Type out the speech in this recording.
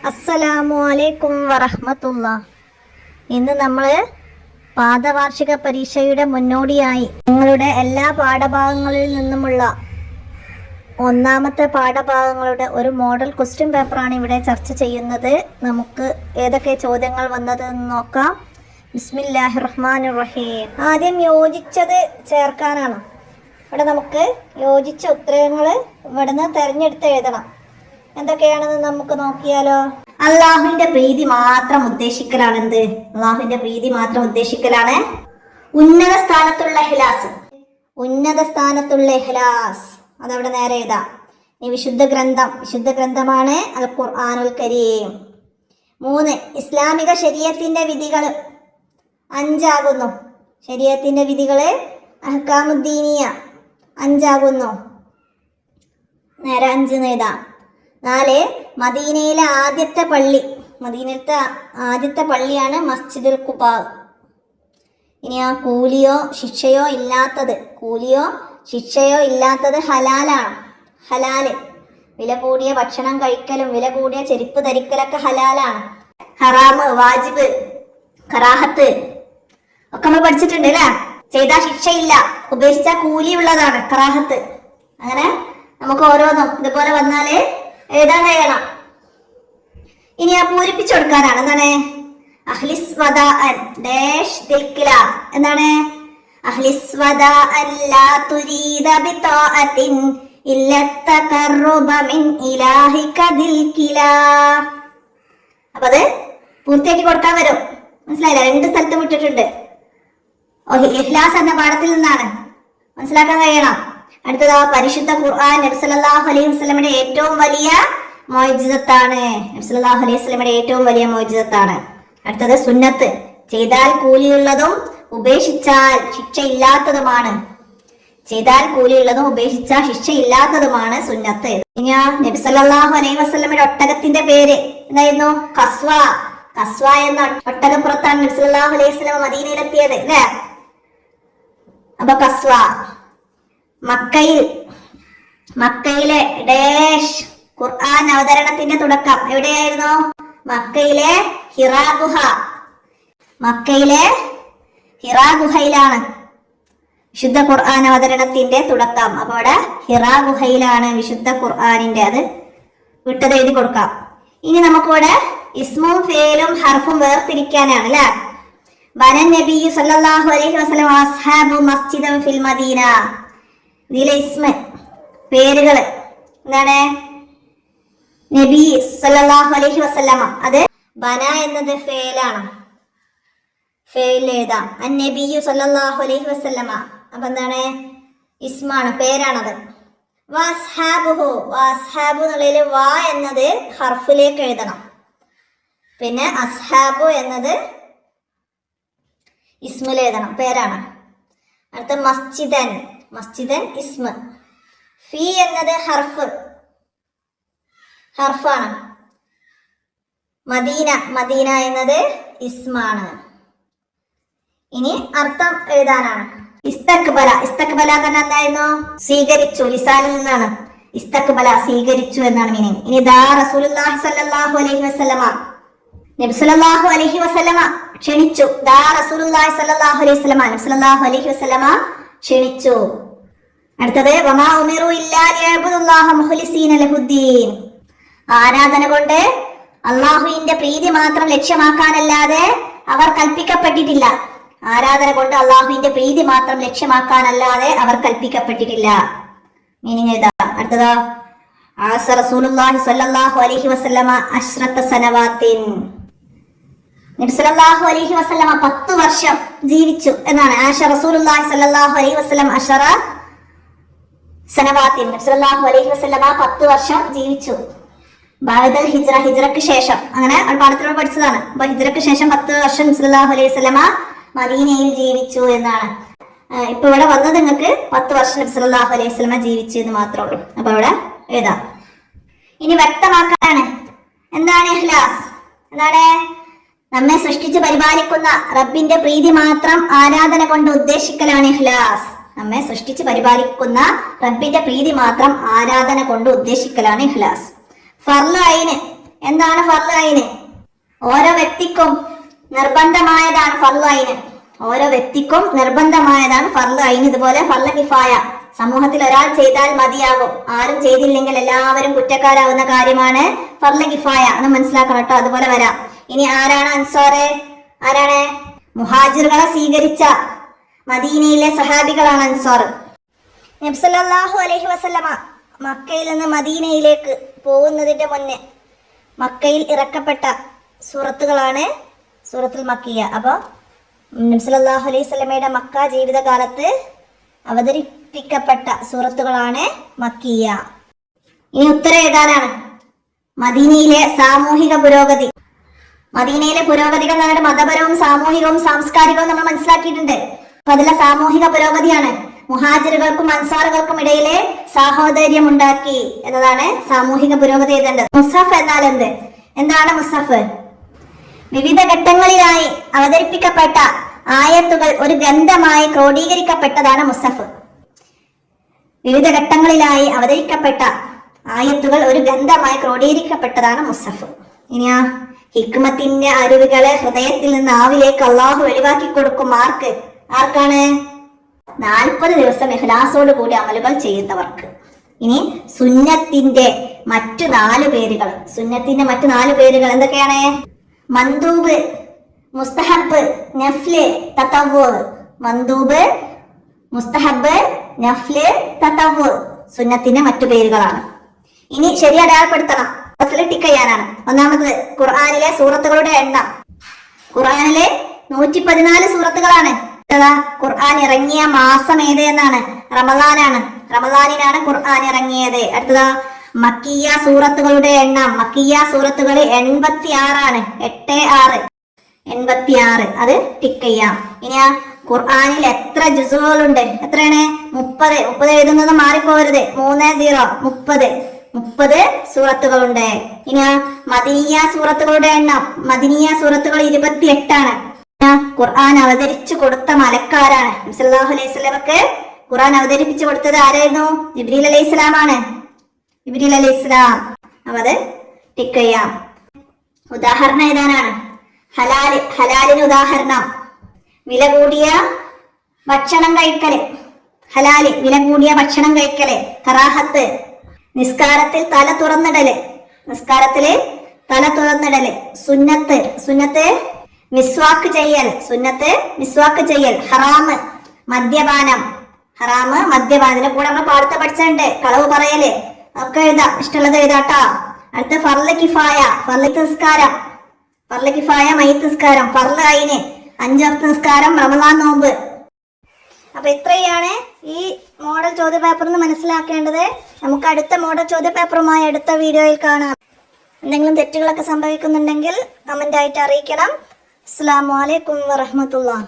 അസ്സലാമു അലൈക്കും വറഹ്മത്തുള്ളാഹി. ഇന്ന് നമ്മൾ പാദവാർഷിക പരീക്ഷയുടെ മുന്നോടിയായി നിങ്ങളുടെ എല്ലാ പാഠഭാഗങ്ങളിൽ നിന്നുമുള്ള ഒന്നാമത്തെ പാഠഭാഗങ്ങളുടെ ഒരു മോഡൽ ക്വസ്റ്റ്യൻ പേപ്പറാണ് ഇവിടെ ചർച്ച ചെയ്യുന്നത്. നമുക്ക് ഏതൊക്കെ ചോദ്യങ്ങൾ വന്നതെന്ന് നോക്കാം. ബിസ്മില്ലാഹിർ റഹ്മാനിർ റഹീം. ആദ്യം യോജിച്ചത് ചേർക്കാനാണ്. ഇവിടെ നമുക്ക് യോജിച്ച ഉത്തരങ്ങൾ ഇവിടുന്ന് തിരഞ്ഞെടുത്ത് എഴുതണം. എന്തൊക്കെയാണെന്ന് നമുക്ക് നോക്കിയാലോ. അള്ളാഹുവിന്റെ പ്രീതി മാത്രം ഉദ്ദേശിക്കലാണ്. എന്ത്? അള്ളാഹുവിന്റെ പ്രീതി മാത്രം ഉദ്ദേശിക്കലാണ് ഉന്നത സ്ഥാനത്തുള്ള ഇഖ്ലാസ്. ഉന്നത സ്ഥാനത്തുള്ള ഇഖ്ലാസ് അതവിടെ നേരെ എഴുതാം. ഈ വിശുദ്ധ ഗ്രന്ഥമാണ് അൽ ഖുർആനുൽ കരീം. 3, ഇസ്ലാമിക ശരീഅത്തിന്റെ വിധികൾ 5 ആകുന്നു. ശരീഅത്തിന്റെ വിധികൾ അഹ്കാമുദ്ദീനിയ 5 ആകുന്നു. നേരെ 5 എഴുതാം. 4, മദീനയിലെ ആദ്യത്തെ പള്ളിയാണ് മസ്ജിദുൽ ഖുബാ. ഇനി ആ കൂലിയോ ശിക്ഷയോ ഇല്ലാത്തത് ഹലാലാണ്. ഹലാല് വില കൂടിയ ഭക്ഷണം കഴിക്കലും വില കൂടിയ ചെരുപ്പ് ധരിക്കലൊക്കെ ഹലാലാണ്. ഹറാമ്, വാജിബ്, കറാഹത്ത് ഒക്കെ നമ്മൾ പഠിച്ചിട്ടുണ്ട് അല്ലേ. ചെയ്താൽ ശിക്ഷയില്ല, ഉപേക്ഷിച്ചാൽ കൂലിയുള്ളതാണ് കറാഹത്ത്. അങ്ങനെ നമുക്ക് ഓരോന്നും ഇതുപോലെ വന്നാല് എഴുതാൻ കഴിയണം. ഇനി ആ പൂരിപ്പിച്ചു കൊടുക്കാനാണ്. എന്താണ്? അഹ്ലിസ് വദാഅൻ ഡാഷ് ദിൽകില. എന്താണ്? അഹ്ലിസ് വദാഅൻ ലാ തുരീദ ബിതാഅത്തിൻ ഇല്ല തഖർറുബ മിൻ ഇലാഹിക ദിൽകില. അപ്പൊ അത് പൂർത്തിയാക്കി കൊടുക്കാൻ വരും. മനസ്സിലായില്ല? 2 സ്ഥലത്ത് വിട്ടിട്ടുണ്ട്. ഇഖ്ലാസ് എന്ന പാഠത്തിൽ നിന്നാണ്, മനസ്സിലാക്കാൻ കഴിയണം. അടുത്തത് പരിശുദ്ധ ഖുർആൻ നബി സല്ലല്ലാഹു അലൈഹി വസല്ലമയുടെ ഏറ്റവും വലിയ മുഅ്ജിസത്താണ്. അടുത്തത് സുന്നത്ത്, ചെയ്താൽ കൂലിയുള്ളതും ഉപേക്ഷിച്ചാൽ ശിക്ഷയില്ലാത്തതുമാണ്. സുന്നത്ത്. ഇനി നബി സല്ലല്ലാഹു അലൈഹി വസല്ലമയുടെ ഒട്ടകത്തിന്റെ പേര് എന്തായിരുന്നു? കസ്വ. എന്ന ഒട്ടകപ്പുറത്താണ് നബി സല്ലല്ലാഹു അലൈഹി വസല്ലമ മദീനയിലെത്തിയത് അല്ലേ. അപ്പൊ കസ്വ. മക്കയിലെ ഡാഷ് ഖുർആൻ അവതരണത്തിന്റെ തുടക്കം എവിടെയായിരുന്നു? മക്കയിലെ ഹിറാ ഗുഹയിലാണ് വിശുദ്ധ ഖുർആൻ അവതരണത്തിന്റെ തുടക്കം. അപ്പൊ അവിടെ ഹിറാ ഗുഹയിലാണ് വിശുദ്ധ ഖുർആനിന്റെ. അത് വിട്ടത് എഴുതി കൊടുക്കാം. ഇനി നമുക്കിവിടെ ഇസ്മും ഫേലും ഹർഫും വേർതിരിക്കാനാണ് അല്ലെ. ബനൻ നബിയ്യു സല്ലല്ലാഹു അലൈഹി വസല്ലം അസ്ഹാബു മസ്ജിദൻ ഫിൽ മദീന. ഇതിലെ ഇസ്മ പേരുകൾ എന്താണ്? നബി സല്ലല്ലാഹു അലൈഹി വസല്ലമ. അത് ബന എന്നത് ഫേലാണ്. ഫേൽ എഴുതാം. അൻ നബിയ്യു സല്ലല്ലാഹു അലൈഹി വസല്ലമ. അപ്പൊ എന്താണ്? ഇസ്മാണ്, പേരാണത്. വസ്ഹാബുഹു എന്നുള്ളതിൽ വാ എന്നത് ഹർഫിലേക്ക് എഴുതണം. പിന്നെ അസ്ഹാബു എന്നത് ഇസ്മിൽ എഴുതണം, പേരാണ്. അടുത്ത മസ്ജിദൻ ഇസ്മ. ഫി എന്നത് ഹർഫാണ്. മദീന എന്നത് ഇസ്മാണ്. ഇനി അർത്ഥം എഴുതാനാണ്. ഇസ്തക്ബല തന്നെ എന്തായിരുന്നു? സ്വീകരിച്ചു. ലിസാനിൽ നിന്നാണ് ഇസ്തക്ബല, സ്വീകരിച്ചു എന്നാണ് മീനിങ്. ഇനി ദാ റസൂലുള്ളാഹി സ്വല്ലല്ലാഹു അലൈഹി വസല്ലമ. നബി സല്ലല്ലാഹു അലൈഹി വസല്ലമ ക്ഷണിച്ചു. ദാ റസൂലുള്ളാഹി സ്വല്ലല്ലാഹു അലൈഹി വസല്ലമ. നബി സല്ലല്ലാഹു അലൈഹി വസല്ലമ ക്ഷണിച്ചു. അടുത്തത് വമാ ഉമിറു ഇല്ലാ ലിയഅ്ബുദുല്ലാഹ മുഖ്ലിസീന ലഹുദ്ദീൻ. ആരാധന കൊണ്ട് അള്ളാഹുവിന്റെ പ്രീതി മാത്രം ലക്ഷ്യമാക്കാനല്ലാതെ അവർ കൽപ്പിക്കപ്പെട്ടിട്ടില്ല. മീനിങ് എഴുതാം. അടുത്തത് ആസ റസൂലുള്ളാഹി സ്വല്ലല്ലാഹു അലൈഹി വസല്ലമ അശ്റത സനവാത്തിൻ. നബി സല്ലല്ലാഹു അലൈഹി വസല്ലമ 10 വർഷം ജീവിച്ചു എന്നാണ്. ആശ റസൂലുള്ളാഹി സ്വല്ലല്ലാഹു അലൈഹി വസല്ലം അശ്റ സനവാത്തിൻ. നബി സല്ലല്ലാഹു അലൈഹി വസല്ലമ 10 വർഷം ജീവിച്ചു. ബഅദൽ ഹിജ്റക്ക് ശേഷം. അങ്ങനെ പാഠത്തിൽ പഠിച്ചതാണ്. അപ്പൊ ഹിജ്റക്ക് ശേഷം 10 വർഷം നബി സല്ലല്ലാഹു അലൈഹി വസല്ലമ മദീനയിൽ ജീവിച്ചു എന്നാണ്. ഇപ്പൊ ഇവിടെ വന്നത് നിങ്ങൾക്ക് 10 വർഷം നബി സല്ലല്ലാഹു അലൈഹി വസല്ലമ ജീവിച്ചു എന്ന് മാത്രമേ ഉള്ളൂ. അപ്പൊ അവിടെ എഴുതാം. ഇനി വ്യക്തമാക്കാനാണ്. എന്താണ് ഇഖ്ലാസ്? എന്താണ്? നമ്മെ സൃഷ്ടിച്ച് പരിപാലിക്കുന്ന റബ്ബിന്റെ പ്രീതി മാത്രം ആരാധന കൊണ്ട് ഉദ്ദേശിക്കലാണ് ഇഖ്ലാസ്. നമ്മെ സൃഷ്ടിച്ച് പരിപാലിക്കുന്ന റബ്ബിന്റെ പ്രീതി മാത്രം ആരാധന കൊണ്ട് ഉദ്ദേശിക്കലാണ് ഇഖ്ലാസ്. ഫർള് ഐന് എന്താണ് ഫർള് ഐന്? ഓരോ വ്യക്തിക്കും നിർബന്ധമായതാണ് ഫർള് ഐന്. ഓരോ വ്യക്തിക്കും നിർബന്ധമായതാണ് ഫർള് ഐന്. ഇതുപോലെ ഫർള് കിഫായ സമൂഹത്തിൽ ഒരാൾ ചെയ്താൽ മതിയാകും, ആരും ചെയ്തില്ലെങ്കിൽ എല്ലാവരും കുറ്റക്കാരാവുന്ന കാര്യമാണ് ഫർള് കിഫായ എന്ന് മനസ്സിലാക്കണം കേട്ടോ. അതുപോലെ വരാം. ഇനി ആരാണ് അൻസാറ്? ആരാണ്? മുഹാജിറുകളെ സ്വീകരിച്ച മദീനയിലെ സഹാബികളാണ് അൻസാർ. നബി സല്ലല്ലാഹു അലൈഹി വസല്ലമ മക്കയിൽ നിന്ന് മദീനയിലേക്ക് പോകുന്നതിന്റെ മുന്നേ മക്കയിൽ ഇറക്കപ്പെട്ട സൂറത്തുകളാണ് സൂറത്തുൽ മക്കിയ. അപ്പോൾ നബി സല്ലല്ലാഹു അലൈഹി വസല്ലമയുടെ മക്ക ജീവിതകാലത്ത് അവതരിപ്പിക്കപ്പെട്ട സൂറത്തുകളാണ് മക്കിയ. ഇനി ഉത്തരം എഴുതാനാണ്. മദീനയിലെ സാമൂഹിക പുരോഗതി. മദീനയിലെ പുരോഗതികൾ നമ്മുടെ മതപരവും സാമൂഹികവും സാംസ്കാരികവും നമ്മൾ മനസ്സിലാക്കിയിട്ടുണ്ട്. അപ്പൊ അതിലെ സാമൂഹിക പുരോഗതിയാണ് മുഹാജിറുകൾക്കും അൻസാറുകൾക്കും ഇടയിലെ സാഹോദര്യം ഉണ്ടാക്കി എന്നതാണ് സാമൂഹിക പുരോഗതി എഴുതേണ്ടത്. മുസഫ് എന്നാൽ എന്ത്? എന്താണ് മുസഫ്? വിവിധ ഘട്ടങ്ങളിലായി അവതരിപ്പിക്കപ്പെട്ട ആയത്തുകൾ ഒരു ഗ്രന്ഥമായി ക്രോഡീകരിക്കപ്പെട്ടതാണ് മുസഫ്. വിവിധ ഘട്ടങ്ങളിലായി അവതരിക്കപ്പെട്ട ആയത്തുകൾ ഒരു ഗ്രന്ഥമായി ക്രോഡീകരിക്കപ്പെട്ടതാണ് മുസഫ്. ഇനിയാ ഹിക്മത്തിന്റെ അരുവികളെ ഹൃദയത്തിൽ നിന്ന് ആവിലേക്ക് അള്ളാഹു വെളിവാക്കി കൊടുക്കും. ആർക്കാണ്? 40 ദിവസം ഇഖ്ലാസോട് കൂടി അമലുകൾ ചെയ്യുന്നവർക്ക്. ഇനി സുന്നത്തിന്റെ മറ്റു 4 പേരുകൾ. സുന്നത്തിന്റെ മറ്റു 4 പേരുകൾ എന്തൊക്കെയാണ്? മന്ദൂബ്, മുസ്തഹബ്, നഫ്ല്, തതവ്വു. മന്ദൂബ്, മുസ്തഹബ്, നഫ്ല്, തതവ്വു സുന്നത്തിന്റെ മറ്റു പേരുകളാണ്. ഇനി ശരി അടയാളപ്പെടുത്തണം. ടിക്ക് ചെയ്യാനാണ്. ഒന്നാമത് ഖുർആനിലെ സൂറത്തുകളുടെ എണ്ണം. ഖുർആനിലെ 114 സൂറത്തുകളാണ്. ഖുർആൻ ഇറങ്ങിയ മാസം ഏത് എന്നാണ്? റമളാനാണ്. റമളാനിലാണ് ഖുർആൻ ഇറങ്ങിയത്. അടുത്തതാ മക്കിയ സൂറത്തുകളുടെ എണ്ണം. മക്കിയ സൂറത്തുകൾ 86 ആണ്. 86. അത് ടിക്ക് ചെയ്യാം. ഇനി ഖുർആനിൽ എത്ര ജുസുകളുണ്ട്? എത്രയാണ്? 30. 30 എഴുതുന്നത് മാറിപ്പോകരുത്. 30 സൂറത്തുകളുണ്ട്. ഇനി മദീയ സൂറത്തുകളുടെ എണ്ണം. മദീനിയ സൂറത്തുകൾ 28 ആണ്. ഖുർആൻ അവതരിച്ചു കൊടുത്ത മലക്കാരാണ്. നബി സല്ലല്ലാഹു അലൈഹി വസല്ലമക്ക് ഖുർആൻ അവതരിപ്പിച്ചു കൊടുത്തത് ആരായിരുന്നു? ജിബ്രീൽ അലൈഹിസ്സലാമാണ്. ജിബ്രീൽ അലൈഹിസ്സലാം. അത് ടിക്ക് ചെയ്യാം. ഉദാഹരണം ഏതാനാണ്? ഹലാലിന് ഉദാഹരണം വില കൂടിയ ഭക്ഷണം കഴിക്കല്. ഹലാല് വില കൂടിയ ഭക്ഷണം കഴിക്കല്. കറാഹത്ത് നിസ്കാരത്തിൽ തല തുറന്നിടല്. സുന്നത്ത് മിസ്വാക്ക് ചെയ്യൽ. ഹറാമ് മദ്യപാനം. മദ്യപാനത്തിന്റെ കൂടെ നമ്മൾ പാടത്ത് പഠിച്ചിട്ടുണ്ട്. കളവ് പറയല് ഒക്കെ എഴുതാം. ഇഷ്ടമുള്ളത് എഴുതാട്ടോ. അടുത്ത ഫർള് കിഫായ. മയ്യിത്ത് നിസ്കാരം. ഫർള് ഐന് 5 വക്ത് നിസ്കാരം. റമളാൻ നോമ്പ്. അപ്പൊ ഇത്രയാണ് ഈ മോഡൽ ചോദ്യ പേപ്പറിൽ നിന്ന് മനസ്സിലാക്കേണ്ടത്. നമുക്ക് അടുത്ത മോഡൽ ചോദ്യ പേപ്പറുമായി അടുത്ത വീഡിയോയിൽ കാണാം. എന്തെങ്കിലും തെറ്റുകളൊക്കെ സംഭവിക്കുന്നുണ്ടെങ്കിൽ കമന്റ് ആയിട്ട് അറിയിക്കണം. അസ്സലാമു അലൈക്കും വറഹ്മത്തുള്ളാഹി.